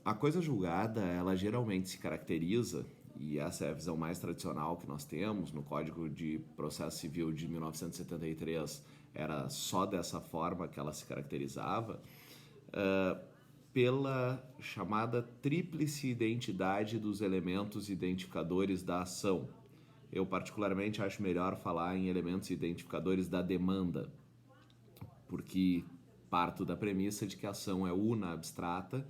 A coisa julgada, ela geralmente se caracteriza, e essa é a visão mais tradicional que nós temos, no Código de Processo Civil de 1973 era só dessa forma que ela se caracterizava, pela chamada tríplice identidade dos elementos identificadores da ação. Eu particularmente acho melhor falar em elementos identificadores da demanda, porque parto da premissa de que a ação é una, abstrata,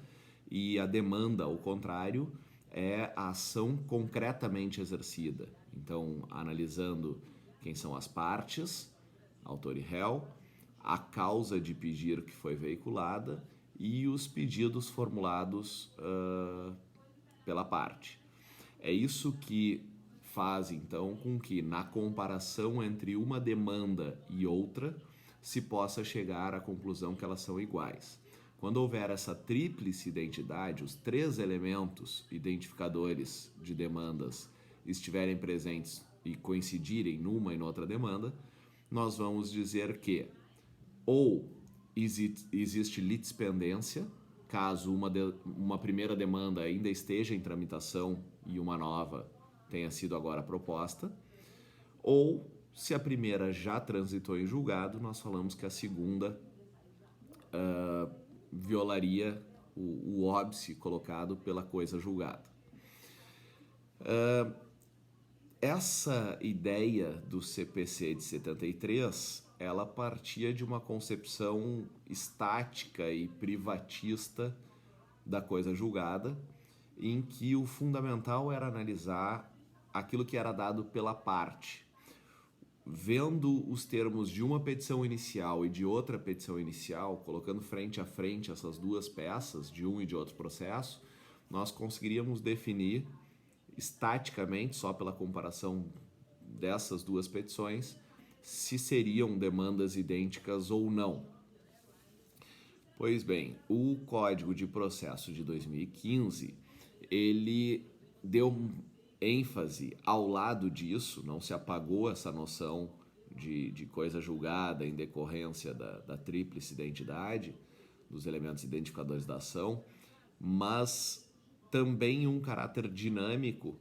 e a demanda, ao contrário, é a ação concretamente exercida. Então, analisando quem são as partes, autor e réu, a causa de pedir que foi veiculada e os pedidos formulados pela parte. É isso que faz, então, com que, na comparação entre uma demanda e outra, se possa chegar à conclusão que elas são iguais. Quando houver essa tríplice identidade, os três elementos identificadores de demandas estiverem presentes e coincidirem numa e noutra demanda, nós vamos dizer que ou existe litispendência, caso uma primeira demanda ainda esteja em tramitação e uma nova tenha sido agora proposta, ou se a primeira já transitou em julgado, nós falamos que a segunda violaria o óbice colocado pela coisa julgada. Essa ideia do CPC de 73, ela partia de uma concepção estática e privatista da coisa julgada, em que o fundamental era analisar aquilo que era dado pela parte. Vendo os termos de uma petição inicial e de outra petição inicial, colocando frente a frente essas duas peças, de um e de outro processo, nós conseguiríamos definir estaticamente, só pela comparação dessas duas petições, se seriam demandas idênticas ou não. Pois bem, o Código de Processo de 2015, ele deu ênfase ao lado disso, não se apagou essa noção de coisa julgada em decorrência da tríplice identidade, dos elementos identificadores da ação, mas também um caráter dinâmico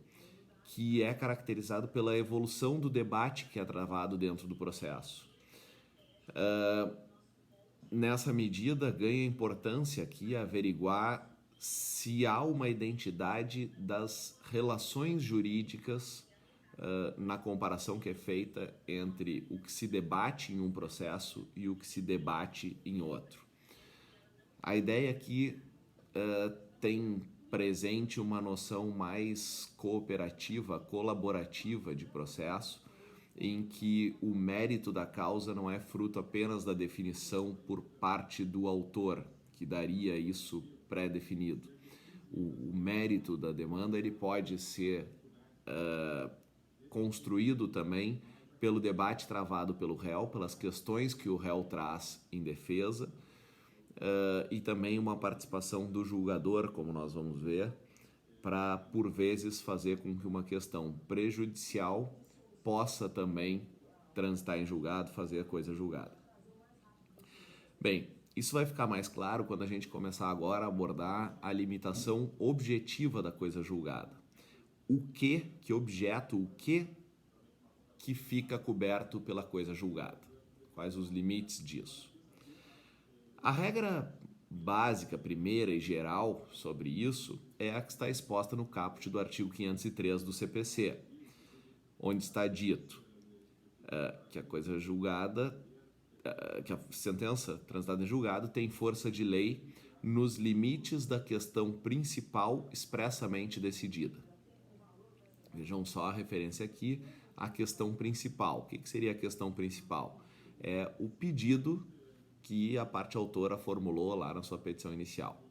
que é caracterizado pela evolução do debate que é travado dentro do processo. Nessa medida, ganha importância aqui averiguar se há uma identidade das relações jurídicas na comparação que é feita entre o que se debate em um processo e o que se debate em outro. A ideia aqui tem presente uma noção mais cooperativa, colaborativa de processo, em que o mérito da causa não é fruto apenas da definição por parte do autor, que daria isso pré-definido. O mérito da demanda ele pode ser construído também pelo debate travado pelo réu, pelas questões que o réu traz em defesa, e também uma participação do julgador, como nós vamos ver, para, por vezes, fazer com que uma questão prejudicial possa também transitar em julgado, fazer a coisa julgada. Bem, isso vai ficar mais claro quando a gente começar agora a abordar a limitação objetiva da coisa julgada. Que objeto, o que fica coberto pela coisa julgada? Quais os limites disso? A regra básica, primeira e geral sobre isso é a que está exposta no caput do artigo 503 do CPC, onde está dito que a coisa julgada, que a sentença transitada em julgado tem força de lei nos limites da questão principal expressamente decidida. Vejam só a referência aqui à questão principal. O que seria a questão principal? É o pedido que a parte autora formulou lá na sua petição inicial.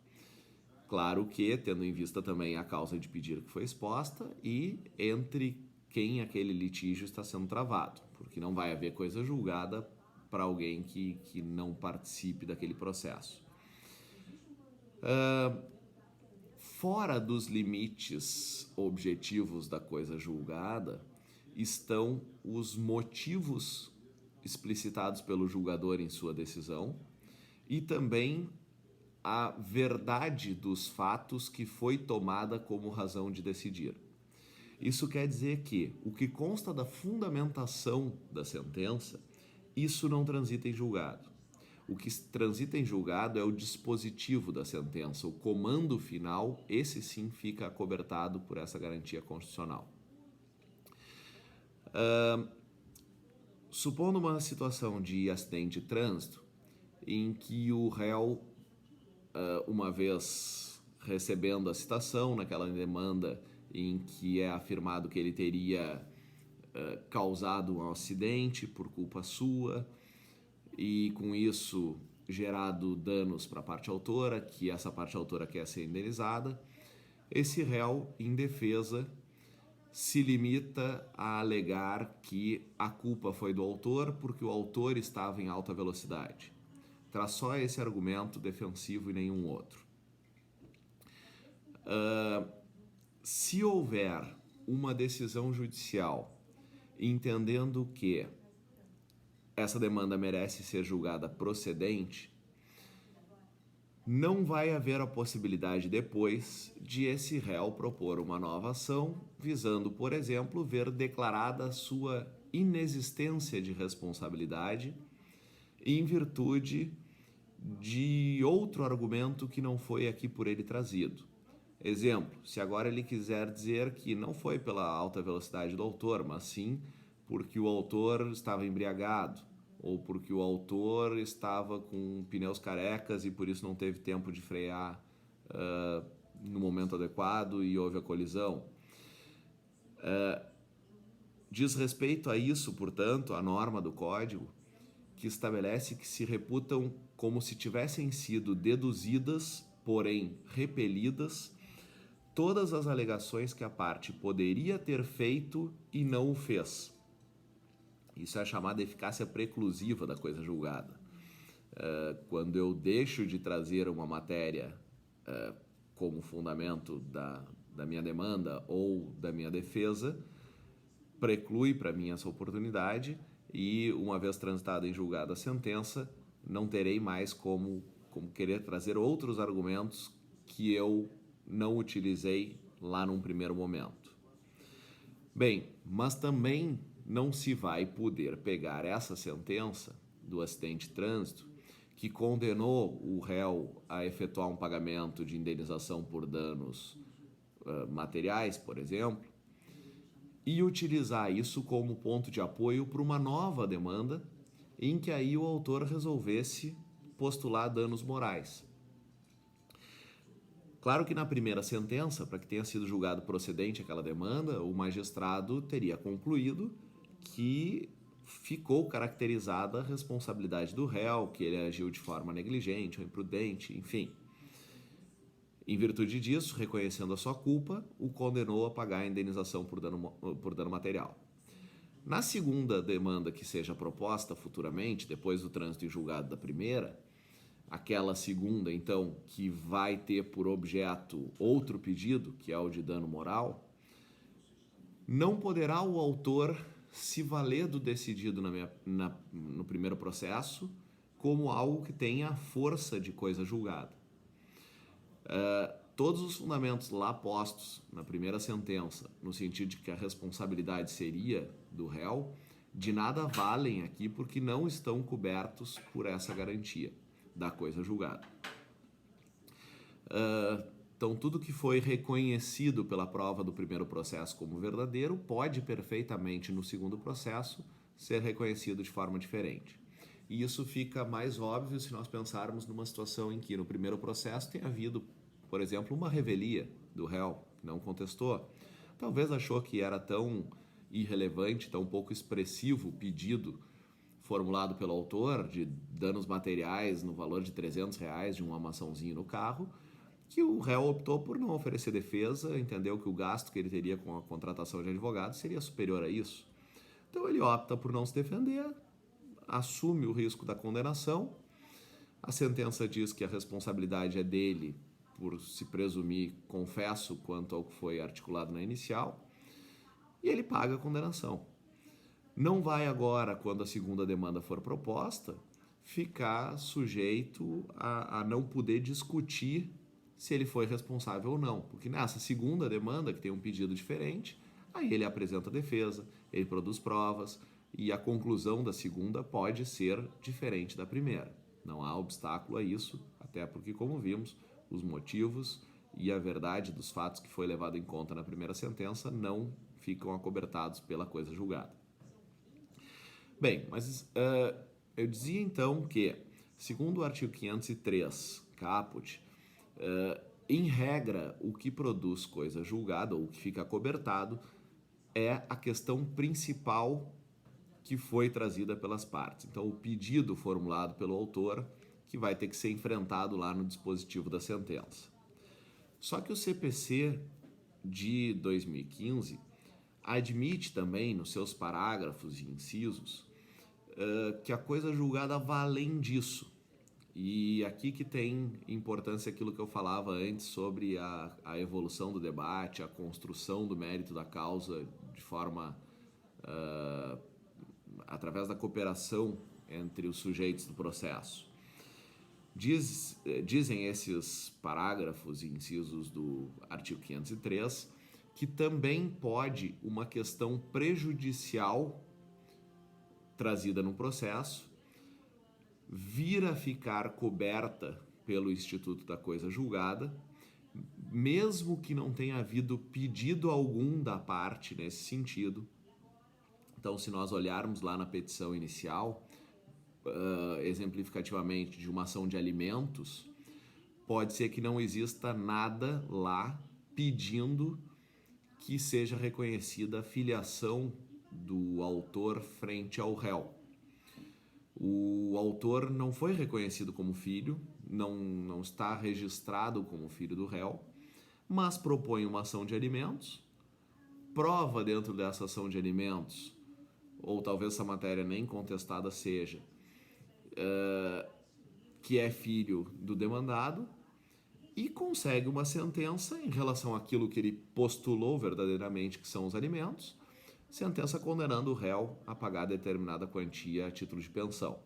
Claro que, tendo em vista também a causa de pedir que foi exposta e entre quem aquele litígio está sendo travado, porque não vai haver coisa julgada para alguém que não participe daquele processo. Fora dos limites objetivos da coisa julgada estão os motivos explicitados pelo julgador em sua decisão e também a verdade dos fatos que foi tomada como razão de decidir. Isso quer dizer que o que consta da fundamentação da sentença, isso não transita em julgado. O que transita em julgado é o dispositivo da sentença, o comando final, esse sim fica acobertado por essa garantia constitucional. Supondo uma situação de acidente de trânsito, em que o réu, uma vez recebendo a citação naquela demanda em que é afirmado que ele teria causado um acidente por culpa sua e com isso gerado danos para a parte autora, que essa parte autora quer ser indenizada, esse réu, em defesa, se limita a alegar que a culpa foi do autor porque o autor estava em alta velocidade. Traz só esse argumento defensivo e nenhum outro. Se houver uma decisão judicial entendendo que essa demanda merece ser julgada procedente, não vai haver a possibilidade depois de esse réu propor uma nova ação visando, por exemplo, ver declarada a sua inexistência de responsabilidade em virtude de outro argumento que não foi aqui por ele trazido. Exemplo, se agora ele quiser dizer que não foi pela alta velocidade do autor, mas sim porque o autor estava embriagado, ou porque o autor estava com pneus carecas e por isso não teve tempo de frear no momento adequado e houve a colisão. Diz respeito a isso, portanto, a norma do Código, que estabelece que se reputam como se tivessem sido deduzidas, porém repelidas, todas as alegações que a parte poderia ter feito e não o fez. Isso é a chamada eficácia preclusiva da coisa julgada. Quando eu deixo de trazer uma matéria como fundamento da minha demanda ou da minha defesa, preclui para mim essa oportunidade e, uma vez transitada em julgada a sentença, não terei mais como querer trazer outros argumentos que eu não utilizei lá num primeiro momento. Bem, mas também não se vai poder pegar essa sentença do acidente de trânsito que condenou o réu a efetuar um pagamento de indenização por danos materiais, por exemplo, e utilizar isso como ponto de apoio para uma nova demanda em que aí o autor resolvesse postular danos morais. Claro que na primeira sentença, para que tenha sido julgado procedente aquela demanda, o magistrado teria concluído que ficou caracterizada a responsabilidade do réu, que ele agiu de forma negligente ou imprudente, enfim. Em virtude disso, reconhecendo a sua culpa, o condenou a pagar a indenização por dano material. Na segunda demanda que seja proposta futuramente, depois do trânsito em julgado da primeira, aquela segunda, então, que vai ter por objeto outro pedido, que é o de dano moral, não poderá o autor se valer do decidido no primeiro processo como algo que tenha força de coisa julgada. Todos os fundamentos lá postos na primeira sentença, no sentido de que a responsabilidade seria do réu, de nada valem aqui porque não estão cobertos por essa garantia da coisa julgada. Então, tudo que foi reconhecido pela prova do primeiro processo como verdadeiro pode perfeitamente, no segundo processo, ser reconhecido de forma diferente. E isso fica mais óbvio se nós pensarmos numa situação em que no primeiro processo tem havido, por exemplo, uma revelia do réu, não contestou. Talvez achou que era tão irrelevante, tão pouco expressivo o pedido formulado pelo autor de danos materiais no valor de R$300 de um amassãozinho no carro, que o réu optou por não oferecer defesa, entendeu que o gasto que ele teria com a contratação de advogado seria superior a isso. Então ele opta por não se defender, assume o risco da condenação, a sentença diz que a responsabilidade é dele por se presumir confesso quanto ao que foi articulado na inicial, e ele paga a condenação. Não vai agora, quando a segunda demanda for proposta, ficar sujeito a não poder discutir se ele foi responsável ou não. Porque nessa segunda demanda, que tem um pedido diferente, aí ele apresenta a defesa, ele produz provas e a conclusão da segunda pode ser diferente da primeira. Não há obstáculo a isso, até porque, como vimos, os motivos e a verdade dos fatos que foi levado em conta na primeira sentença não ficam acobertados pela coisa julgada. Bem, mas eu dizia então que, segundo o artigo 503, caput, em regra, o que produz coisa julgada, ou o que fica acobertado, é a questão principal que foi trazida pelas partes. Então, o pedido formulado pelo autor, que vai ter que ser enfrentado lá no dispositivo da sentença. Só que o CPC de 2015 admite também, nos seus parágrafos e incisos, que a coisa julgada vai além disso. E aqui que tem importância aquilo que eu falava antes sobre a evolução do debate, a construção do mérito da causa de forma através da cooperação entre os sujeitos do processo. Dizem esses parágrafos e incisos do artigo 503 que também pode uma questão prejudicial trazida no processo vir a ficar coberta pelo Instituto da Coisa Julgada, mesmo que não tenha havido pedido algum da parte nesse sentido. Então, se nós olharmos lá na petição inicial, exemplificativamente de uma ação de alimentos, pode ser que não exista nada lá pedindo que seja reconhecida a filiação do autor frente ao réu. O autor não foi reconhecido como filho, não está registrado como filho do réu, mas propõe uma ação de alimentos, prova dentro dessa ação de alimentos, ou talvez essa matéria nem contestada seja, que é filho do demandado, e consegue uma sentença em relação àquilo que ele postulou verdadeiramente que são os alimentos, sentença condenando o réu a pagar determinada quantia a título de pensão.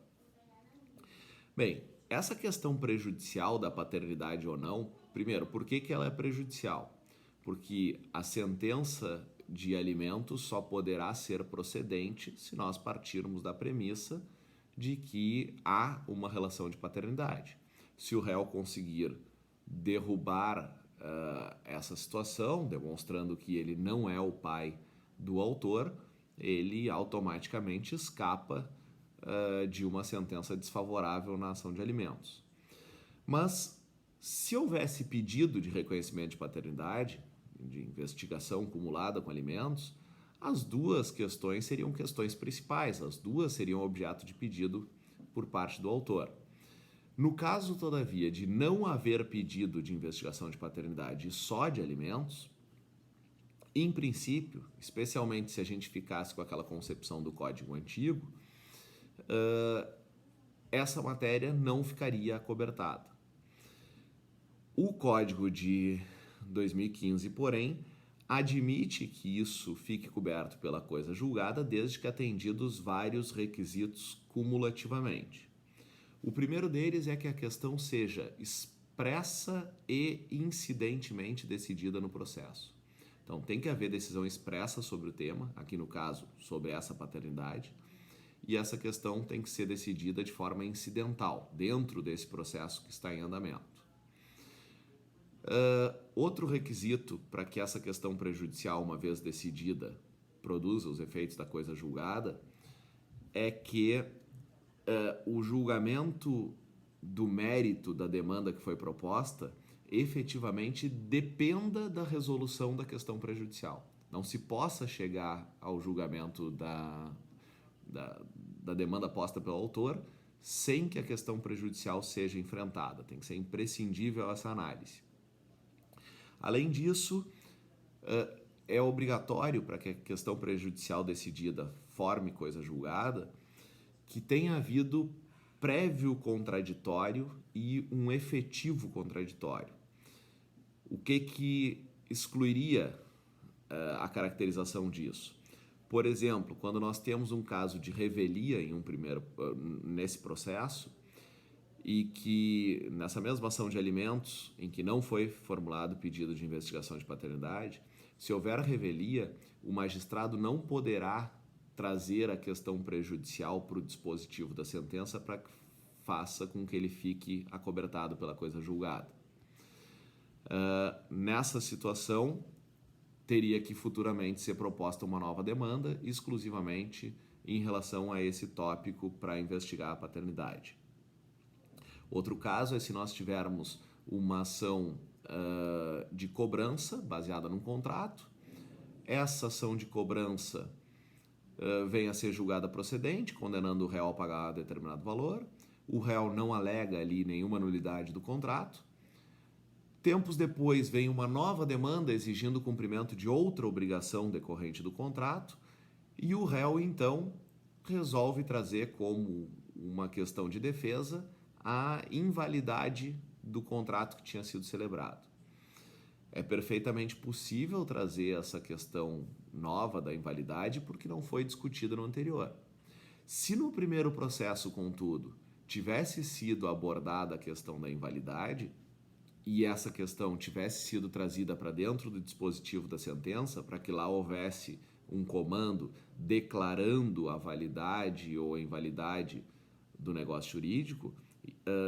Bem, essa questão prejudicial da paternidade ou não, primeiro, por que ela é prejudicial? Porque a sentença de alimentos só poderá ser procedente se nós partirmos da premissa de que há uma relação de paternidade. Se o réu conseguir derrubar essa situação, demonstrando que ele não é o pai do autor, ele automaticamente escapa de uma sentença desfavorável na ação de alimentos. Mas, se houvesse pedido de reconhecimento de paternidade, de investigação cumulada com alimentos, as duas questões seriam questões principais, as duas seriam objeto de pedido por parte do autor. No caso, todavia, de não haver pedido de investigação de paternidade e só de alimentos, em princípio, especialmente se a gente ficasse com aquela concepção do Código Antigo, essa matéria não ficaria acobertada. O Código de 2015, porém, admite que isso fique coberto pela coisa julgada desde que atendidos vários requisitos cumulativamente. O primeiro deles é que a questão seja expressa e incidentemente decidida no processo. Então, tem que haver decisão expressa sobre o tema, aqui no caso, sobre essa paternidade, e essa questão tem que ser decidida de forma incidental, dentro desse processo que está em andamento. Outro requisito para que essa questão prejudicial, uma vez decidida, produza os efeitos da coisa julgada, é que o julgamento do mérito da demanda que foi proposta efetivamente dependa da resolução da questão prejudicial. Não se possa chegar ao julgamento da demanda posta pelo autor sem que a questão prejudicial seja enfrentada. Tem que ser imprescindível essa análise. Além disso, é obrigatório para que a questão prejudicial decidida forme coisa julgada que tenha havido prévio contraditório e um efetivo contraditório. O que excluiria a caracterização disso? Por exemplo, quando nós temos um caso de revelia nesse processo, e que nessa mesma ação de alimentos, em que não foi formulado pedido de investigação de paternidade, se houver revelia, o magistrado não poderá trazer a questão prejudicial para o dispositivo da sentença para que faça com que ele fique acobertado pela coisa julgada. Nessa situação, teria que futuramente ser proposta uma nova demanda exclusivamente em relação a esse tópico para investigar a paternidade. Outro caso é se nós tivermos uma ação de cobrança baseada num contrato. Essa ação de cobrança vem a ser julgada procedente, condenando o réu a pagar determinado valor. O réu não alega ali nenhuma nulidade do contrato. Tempos depois vem uma nova demanda exigindo o cumprimento de outra obrigação decorrente do contrato e o réu, então, resolve trazer como uma questão de defesa a invalidade do contrato que tinha sido celebrado. É perfeitamente possível trazer essa questão nova da invalidade porque não foi discutida no anterior. Se no primeiro processo, contudo, tivesse sido abordada a questão da invalidade e essa questão tivesse sido trazida para dentro do dispositivo da sentença, para que lá houvesse um comando declarando a validade ou a invalidade do negócio jurídico,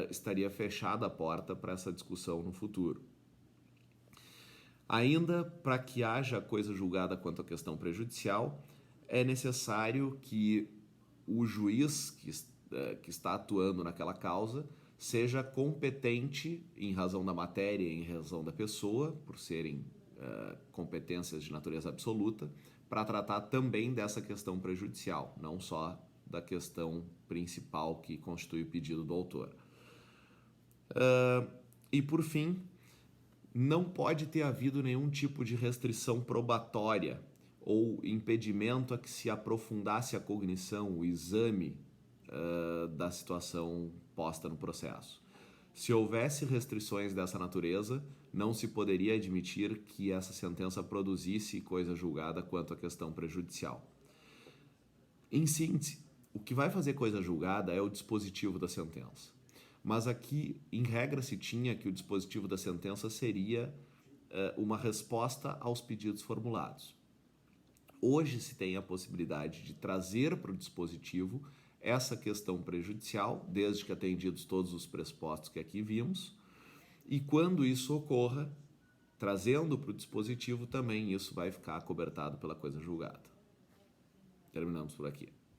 estaria fechada a porta para essa discussão no futuro. Ainda para que haja coisa julgada quanto à questão prejudicial, é necessário que o juiz que está atuando naquela causa seja competente em razão da matéria e em razão da pessoa, por serem competências de natureza absoluta, para tratar também dessa questão prejudicial, não só da questão principal que constitui o pedido do autor. E por fim, não pode ter havido nenhum tipo de restrição probatória ou impedimento a que se aprofundasse a cognição, o exame da situação posta no processo. Se houvesse restrições dessa natureza, não se poderia admitir que essa sentença produzisse coisa julgada quanto à questão prejudicial. Em síntese, o que vai fazer coisa julgada é o dispositivo da sentença. Mas aqui, em regra, se tinha que o dispositivo da sentença seria uma resposta aos pedidos formulados. Hoje se tem a possibilidade de trazer para o dispositivo essa questão prejudicial, desde que atendidos todos os pressupostos que aqui vimos, e quando isso ocorra, trazendo para o dispositivo também isso vai ficar acobertado pela coisa julgada. Terminamos por aqui.